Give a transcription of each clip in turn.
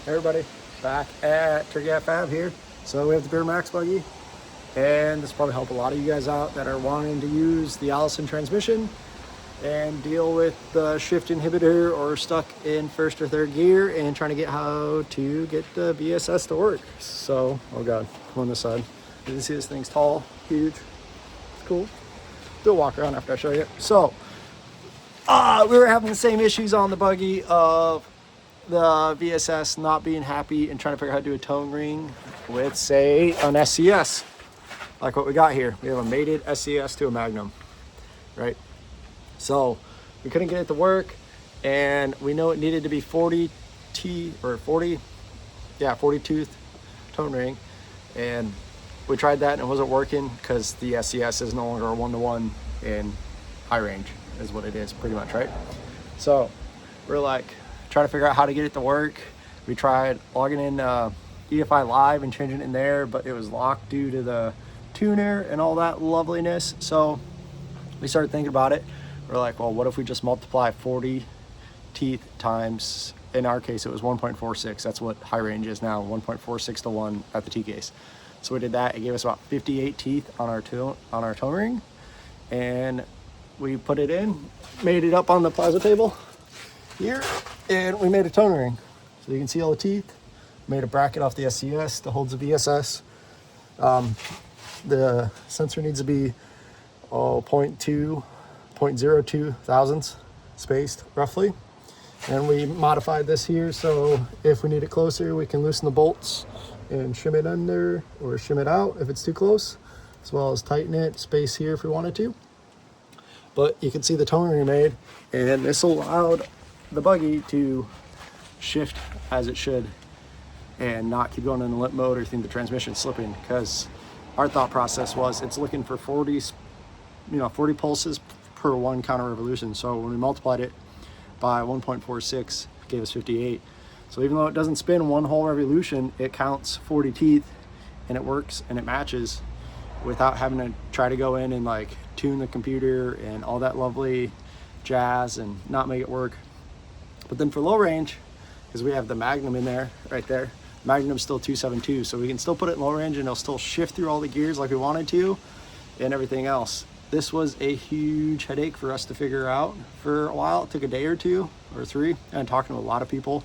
Hey everybody, back at Turkey at Fab here. So we have the Duramax buggy, and this will probably help a lot of you guys out that are wanting to use the Allison transmission and deal with the shift inhibitor or stuck in first or third gear and trying to get how to get the VSS to work. So, oh god, come on this side. You can see this thing's tall, huge, it's cool. Do a walk around after I show you. So, we were having the same issues on the buggy of the VSS not being happy and trying to figure out how to do a tone ring with, say, an SCS, like what we got here. We have a mated SCS to a Magnum, right? So we couldn't get it to work, and we know it needed to be 40 tooth tone ring, and we tried that and it wasn't working because the SCS is no longer a 1-to-1 in high range, is what it is pretty much, right? So we're like trying to figure out how to get it to work. We tried logging in EFI Live and changing it in there, but it was locked due to the tuner and all that loveliness. So we started thinking about it. We're like, well, what if we just multiply 40 teeth times, in our case it was 1.46, that's what high range is now, 1.46 to 1 at the T case. So we did that. It gave us about 58 teeth on our tone ring, and we put it in, made it up on the plaza table here, and we made a tone ring. So you can see all the teeth. Made a bracket off the SCS that holds the VSS. The sensor needs to be 0.02 thousandths spaced roughly. And we modified this here so if we need it closer, we can loosen the bolts and shim it under or shim it out if it's too close, as well as tighten it, space here if we wanted to. But you can see the tone ring made, and this allowed the buggy to shift as it should and not keep going in the limp mode or think the transmission's slipping, because our thought process was it's looking for 40 pulses per 1 counter revolution. So when we multiplied it by 1.46, it gave us 58. So even though it doesn't spin 1 whole revolution, it counts 40 teeth, and it works and it matches without having to try to go in and like tune the computer and all that lovely jazz and not make it work. But then for low range, because we have the Magnum in there, right there, Magnum's still 272, so we can still put it in low range and it'll still shift through all the gears like we wanted to and everything else. This was a huge headache for us to figure out for a while. It took a day or 2 or 3, and talking to a lot of people,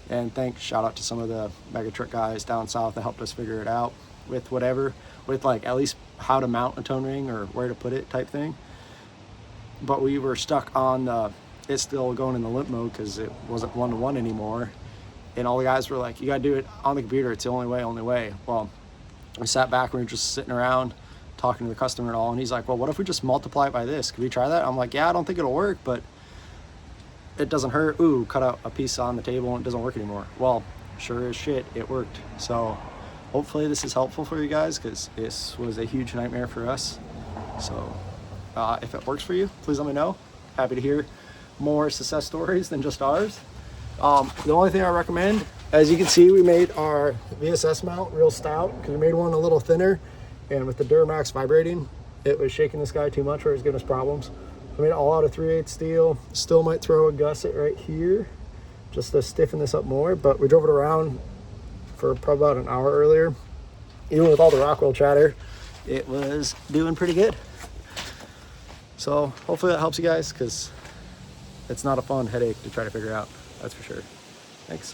and shout out to some of the mega truck guys down south that helped us figure it out with like at least how to mount a tone ring or where to put it type thing. But we were stuck on it's still going in the limp mode because it wasn't 1-to-1 anymore, and all the guys were like, you gotta do it on the computer, it's the only way. Well, we sat back and we were just sitting around talking to the customer and all, and he's like, well, what if we just multiply it by this? Could we try that? I'm like, yeah, I don't think it'll work, but it doesn't hurt. Ooh, cut out a piece on the table and it doesn't work anymore. Well, sure as shit, it worked. So hopefully this is helpful for you guys, because this was a huge nightmare for us. So if it works for you, please let me know. Happy to hear more success stories than just ours. The only thing I recommend, as you can see, we made our VSS mount real stout because we made one a little thinner, and with the Duramax vibrating, it was shaking this guy too much, or it was giving us problems. I made it all out of 3/8 steel. Still might throw a gusset right here just to stiffen this up more, but we drove it around for probably about an hour earlier. Even with all the Rockwell chatter, it was doing pretty good. So hopefully that helps you guys, because it's not a fun headache to try to figure out, that's for sure. Thanks.